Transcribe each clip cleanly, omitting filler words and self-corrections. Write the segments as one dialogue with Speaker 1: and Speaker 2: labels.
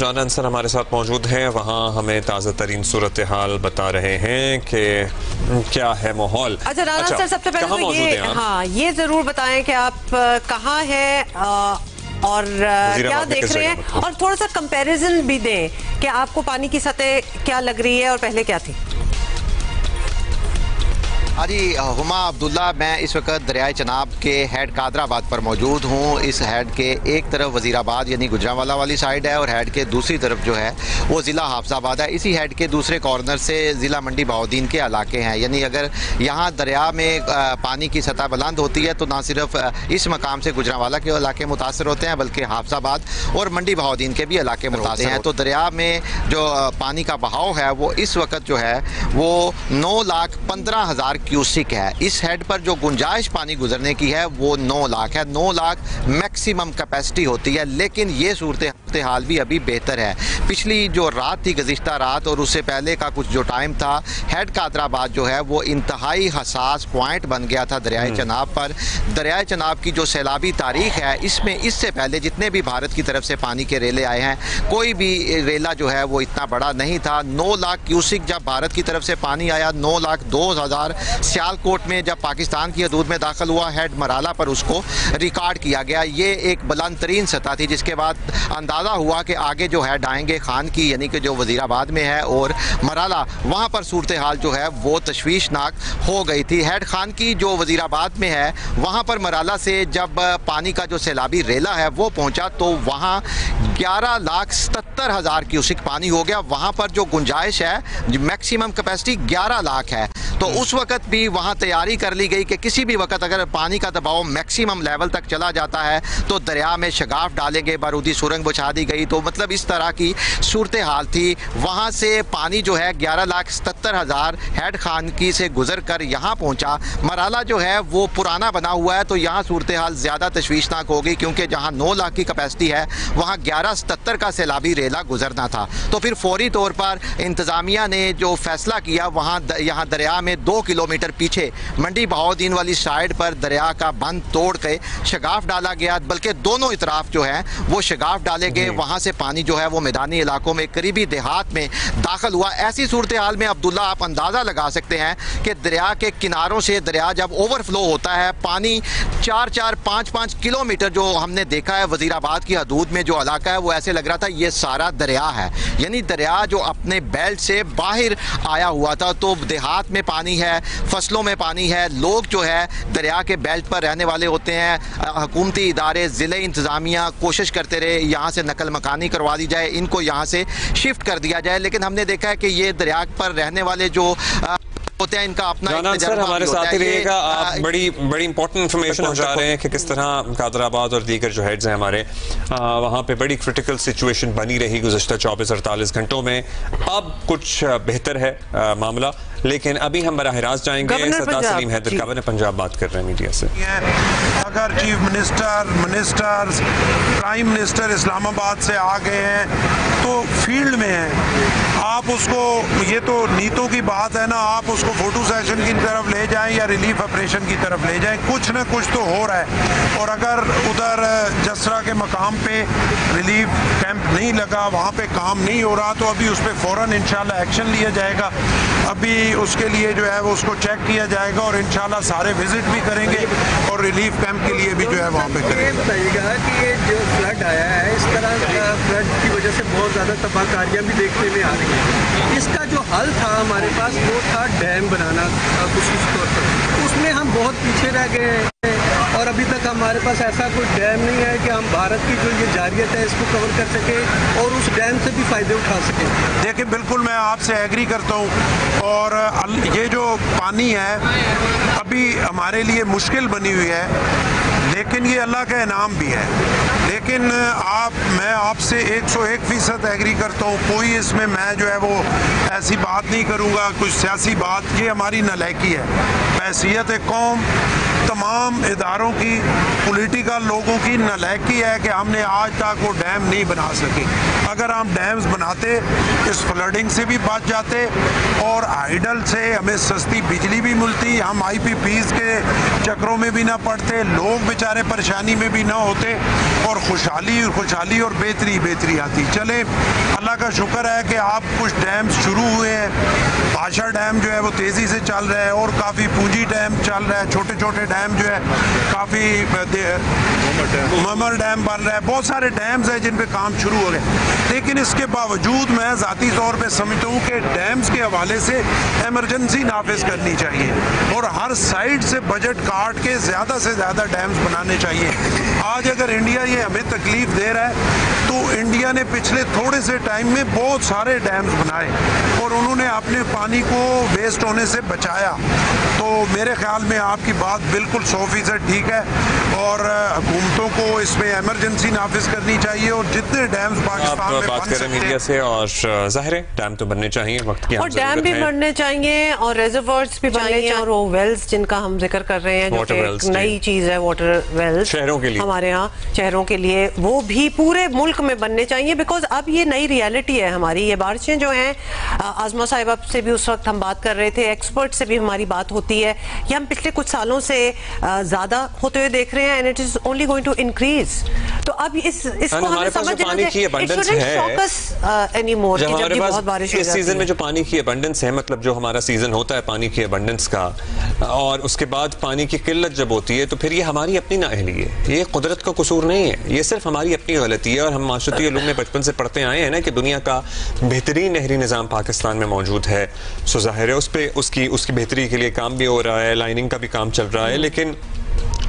Speaker 1: जाना अंसर हमारे साथ मौजूद हैं, वहाँ हमें ताज़ा तरीन सूरत हाल बता रहे हैं कि क्या है माहौल।
Speaker 2: अच्छा राना सर, सबसे पहले तो ये जरूर बताएं कि आप कहाँ हैं और क्या देख रहे हैं, और थोड़ा सा कंपैरिजन भी दें कि आपको पानी की सतह क्या लग रही है और पहले क्या थी।
Speaker 3: जी हुमा अब्दुल्ला, मैं इस वक्त दरियाए चनाब के हेड कादराबाद पर मौजूद हूँ। इस हेड के एक तरफ वजीराबाद यानी गुजरांवाला वाली साइड है और हेड के दूसरी तरफ जो है वो ज़िला हाफजाबाद है। इसी हेड के दूसरे कॉर्नर से ज़िला मंडी बहाउद्दीन के इलाके हैं। यानी अगर यहाँ दरिया में पानी की सतह बुलंद होती है तो ना सिर्फ इस मकाम से गुजरांवाला के इलाके मुतासर होते हैं बल्कि हाफजाबाद और मंडी बहाउद्दीन के भी इलाके मुतासर हैं। तो दरिया में जो पानी का बहाव है वो इस वक्त जो है वो 9,15,000 क्यूसिक है। इस हेड पर जो गुंजाइश पानी गुजरने की है वो 9 लाख है। 9 लाख मैक्सिमम कैपेसिटी होती है, लेकिन ये सूरत हाल भी अभी बेहतर है। पिछली जो रात थी, गुज़िश्ता रात और उससे पहले का कुछ जो टाइम था, हेड कादराबाद जो है वो इंतहाई हसास पॉइंट बन गया था दरियाए चनाब पर। दरियाए चनाब की जो सैलाबी तारीख है, इसमें इससे पहले जितने भी भारत की तरफ से पानी के रेले आए हैं, कोई भी रेला जो है वो इतना बड़ा नहीं था। 9 लाख क्यूसिक जब भारत की तरफ से पानी आया, 9,02,000 सियालकोट में जब पाकिस्तान की हदूद में दाखिल हुआ, हेड मराला पर उसको रिकॉर्ड किया गया। ये एक बुलंद तरीन सतह थी जिसके बाद अंदाज़ा हुआ कि आगे जो हेड आएंगे खान की, यानी कि जो वजीराबाद में है और मराला, वहाँ पर सूरत हाल जो है वो तशवीशनाक हो गई थी। हेड खान की जो वजीराबाद में है, वहाँ पर मराला से जब पानी का जो सैलाबी रेला है वो पहुँचा तो वहाँ 11,77,000 क्यूसिक पानी हो गया। वहाँ पर जो गुंजाइश है, मैक्सिमम कैपेसिटी 11 लाख है। तो उस वक्त भी वहाँ तैयारी कर ली गई कि किसी भी वक्त अगर पानी का दबाव मैक्सिमम लेवल तक चला जाता है तो दरिया में शगाफ डालेंगे, बारूदी सुरंग बिछा दी गई। तो मतलब इस तरह की सूरत हाल थी। वहाँ से पानी जो है 11,77,000 हेड खान की से गुजर कर यहाँ पहुँचा। मराला जो है वो पुराना बना हुआ है, तो यहाँ सूरत हाल ज़्यादा तशवीशनाक होगी क्योंकि जहाँ 9 लाख की कैपेसिटी है वहाँ 11,77 का सैलाबी रेला गुजरना था। तो फिर फौरी तौर पर इंतज़ामिया ने जो फैसला किया, वहाँ यहाँ दरिया में 2 किलोमीटर पीछे मंडी बहाउद्दीन वाली साइड पर दरिया का बंद तोड़ के शगाफ डाला गया, बल्कि दोनों इतराफ जो है वो शगाफ डाले गए। वहाँ से पानी जो है वो मैदानी इलाकों में करीबी देहात में दाखिल हुआ। ऐसी सूरत हाल में अब्दुल्ला आप अंदाज़ा लगा सकते हैं कि दरिया के किनारों से दरिया जब ओवरफ्लो होता है, पानी 4-4, 5-5 किलोमीटर जो हमने देखा है वजीराबाद की हदूद में जो इलाका है वो ऐसे लग रहा था ये सारा दरिया है। यानी दरिया जो अपने बेल्ट से बाहर आया हुआ था। तो देहात में पानी है, फसलों में पानी है, लोग जो है दरिया के बेल्ट पर रहने वाले होते हैं। हुकूमती इदारे, ज़िले इंतज़ामिया कोशिश करते रहे यहाँ से नकल मकानी करवा दी जाए, इनको यहाँ से शिफ्ट कर दिया जाए, लेकिन हमने देखा है कि ये दरिया पर रहने वाले जो होते हैं इनका अपना
Speaker 1: हमारे साथ ही रहेगा। आप बड़ी इंपॉर्टेंट इन्फॉर्मेशन पहुंचा रहे हैं कि किस तरह कादराबाद और दीगर जो हेड्स हैं हमारे, वहाँ पे बड़ी क्रिटिकल सिचुएशन बनी रही गुज़श्ता 24-48 घंटों में। अब कुछ बेहतर है मामला, लेकिन अभी हम बराह रास्त जाएंगे। सरदार सलीम हैदर, गवर्नर पंजाब बात कर रहे हैं मीडिया से।
Speaker 4: अगर chief minister, prime minister Islamabad से आ गए हैं तो फील्ड में हैं, आप उसको, ये तो नीतों की बात है ना, आप उसको फोटो सेशन की तरफ ले जाएं या रिलीफ ऑपरेशन की तरफ ले जाएं, कुछ ना कुछ तो हो रहा है। और अगर उधर जसरा के मकाम पे रिलीफ कैंप नहीं लगा, वहाँ पे काम नहीं हो रहा, तो अभी उस पर फ़ौरन इंशाल्लाह एक्शन लिया जाएगा। अभी उसके लिए जो है वो उसको चेक किया जाएगा और इंशाल्लाह सारे विजिट भी करेंगे और रिलीफ कैंप के लिए भी जो है वहाँ पे करेंगे।
Speaker 5: बताइएगा कि ये जो फ्लड आया है, इस तरह फ्लड की वजह से बहुत ज़्यादा तबाहकारियाँ भी देखने में आ रही हैं। इसका जो हल था हमारे पास वो था डैम बनाना खुसूस तौर पर। उसमें हम बहुत पीछे रह गए हैं और अभी तक हमारे पास ऐसा कोई डैम नहीं है कि हम भारत की जो ये जारियत है इसको कवर कर सकें और उस डैम से भी फ़ायदे उठा सकें।
Speaker 4: देखिए, बिल्कुल मैं आपसे एग्री करता हूँ और ये जो पानी है अभी हमारे लिए मुश्किल बनी हुई है, लेकिन ये अल्लाह का इनाम भी है। लेकिन मैं आपसे 101% एग्री करता हूँ। कोई इसमें मैं जो है वो ऐसी बात नहीं करूँगा, कुछ सियासी बात, ये हमारी नालायकी है। हैसियत कौम तमाम इदारों की, पॉलिटिकल लोगों की नालायकी है कि हमने आज तक वो डैम नहीं बना सके। अगर हम डैम्स बनाते इस फ्लडिंग से भी बच जाते और हाइडल से हमें सस्ती बिजली भी मिलती, हम IPPs के चक्रों में भी ना पड़ते, लोग बेचारे परेशानी में भी ना होते और खुशहाली और बेहतरी आती। चले अल्लाह का शुक्र है कि आप कुछ डैम्स शुरू हुए हैं। भाषा डैम जो है वो तेज़ी से चल रहा है और काफ़ी पूंजी डैम चल रहा है, छोटे छोटे डैम जो है काफ़ी, ममर डैम बन रहा है, बहुत सारे डैम्स हैं जिन पे काम शुरू हो गए। लेकिन इसके बावजूद मैं ज़ाती तौर पे समझता हूँ कि डैम्स के हवाले से इमरजेंसी नाफिज करनी चाहिए और हर साइड से बजट काट के ज़्यादा से ज़्यादा डैम्स बनाने चाहिए। आज अगर इंडिया ये हमें तकलीफ दे रहा है तो इंडिया ने पिछले थोड़े से टाइम में बहुत सारे डैम्स बनाए और उन्होंने अपने पानी को वेस्ट होने से बचाया। तो मेरे ख्याल में आपकी बात बिल्कुल 100% ठीक है और हुकूमतों को इसमें इमरजेंसी नाफिज करनी चाहिए और जितने डैम्स पाकिस्तान में
Speaker 1: बात करें मीडिया से और ज़ाहिर है डैम तो बनने चाहिए, वक्त की
Speaker 2: और डैम भी बनने चाहिए और रिजर्वॉयर्स भी बनने चाहिए और वो वेल्स जिनका हम जिक्र कर रहे हैं जो एक नई चीज है, वाटर वेल्स शहरों के लिए, हमारे यहाँ शहरों के लिए, वो भी पूरे मुल्क में बनने चाहिए। बिकॉज अब ये नई रियलिटी है हमारी, ये बारिशें जो हैं, आजमा साहिबा से भी उस वक्त हम बात कर रहे थे, एक्सपर्ट से भी हमारी बात होती है, ये हम पिछले कुछ सालों से ज्यादा होते हुए देख रहे हैं and it is only going to increase. तो अब इसको हमें समझना चाहिए, it shouldn't shock us anymore कि जब ये बहुत बारिश हो जाती है।
Speaker 1: इस सीजन में जो पानी की अबंडेंस है, मतलब जो हमारा सीजन होता है पानी की अबंडेंस का, और उसके बाद पानी की किल्लत जब होती है तो फिर ये हमारी अपनी नाअहली है, ये कुदरत का कसूर नहीं है, ये सिर्फ हमारी अपनी गलती है। और हम माशरती उलूम में बचपन से पढ़ते आए हैं ना कि दुनिया का बेहतरीन नहरी निज़ाम पाकिस्तान में मौजूद है। सो ज़ाहिर है उस पर उसकी बेहतरी के लिए काम भी हो रहा है, लाइनिंग का भी काम चल रहा है, लेकिन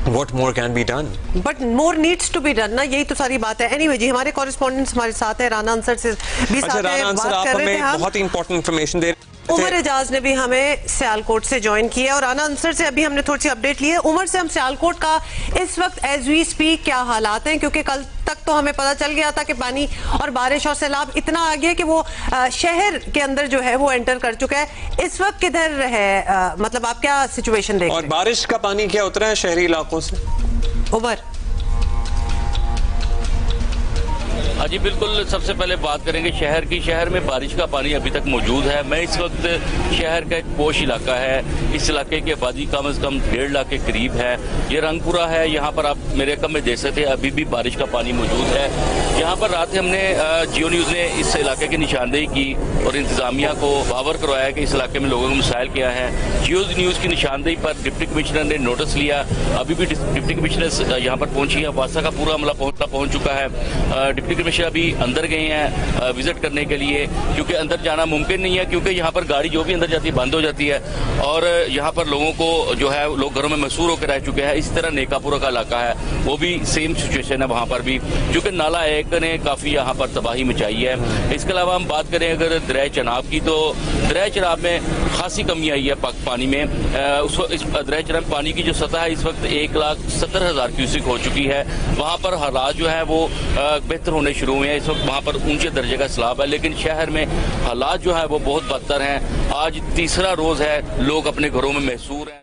Speaker 1: What more can be done?
Speaker 2: But more needs to be done ना, यही तो सारी बात है। Anyway जी, हमारे कॉरेस्पॉन्डेंट्स हमारे साथ है, राना अंसर से भी साथ है, बात कर रहे थे हम।
Speaker 1: बहुत इंपॉर्टेंट इंफॉर्मेशन दे
Speaker 2: उमर एजाज ने भी हमें सियालकोट से ज्वाइन किया और राना अंसर से अभी हमने थोड़ी सी अपडेट ली है। उमर से हम सियालकोट का इस वक्त एज वी स्पीक क्या हालात हैं, क्योंकि कल तक तो हमें पता चल गया था कि पानी और बारिश और सैलाब इतना आ गया कि वो शहर के अंदर जो है वो एंटर कर चुका है। इस वक्त किधर है, मतलब आप क्या सिचुएशन देख रहे हैं?
Speaker 1: और बारिश का पानी क्या उतरा है शहरी इलाकों से?
Speaker 2: उमर
Speaker 6: हाँ जी बिल्कुल, सबसे पहले बात करेंगे शहर की। शहर में बारिश का पानी अभी तक मौजूद है। मैं इस वक्त शहर का एक पोश इलाका है, इस इलाके की आबादी कम से कम 1.5 लाख के करीब है। ये रंगपुरा है, यहाँ पर आप मेरे कम में देख सकते हैं अभी भी बारिश का पानी मौजूद है। यहाँ पर रात हमने जियो न्यूज़ ने इस इलाके की निशानदेही की और इंतजामिया को बावर करवाया कि इस इलाके में लोगों को मसाइल क्या है। जियो न्यूज़ की निशानदेही पर डिप्टी कमिश्नर ने नोटिस लिया, अभी भी डिप्टी कमिश्नर यहाँ पर पहुंची है, वासा का पूरा अमला पहुंच चुका है। डिप्टी कमिश्नर अभी अंदर गए हैं विजिट करने के लिए, क्योंकि अंदर जाना मुमकिन नहीं है, क्योंकि यहाँ पर गाड़ी जो भी अंदर जाती है बंद हो जाती है और यहाँ पर लोगों को जो है लोग घरों में मशहूर होकर रह चुके हैं। इसी तरह नेकापुरा का इलाका है, वो भी सेम सिचुएशन है वहाँ पर भी, क्योंकि नाला एक ने काफ़ी यहाँ पर तबाही मचाई है। इसके अलावा हम बात करें अगर दरिया चनाब की, तो दरिया चनाब में खासी कमी आई है पानी में। इस दरिया चनाब पानी की जो सतह है इस वक्त 1,70,000 क्यूसिक हो चुकी है। वहाँ पर हालात जो है वो बेहतर होने शुरू हुए हैं। इस वक्त वहाँ पर ऊंचे दर्जे का सैलाब है, लेकिन शहर में हालात जो है वो बहुत बदतर हैं। आज तीसरा रोज है, लोग अपने घरों में महसूर हैं।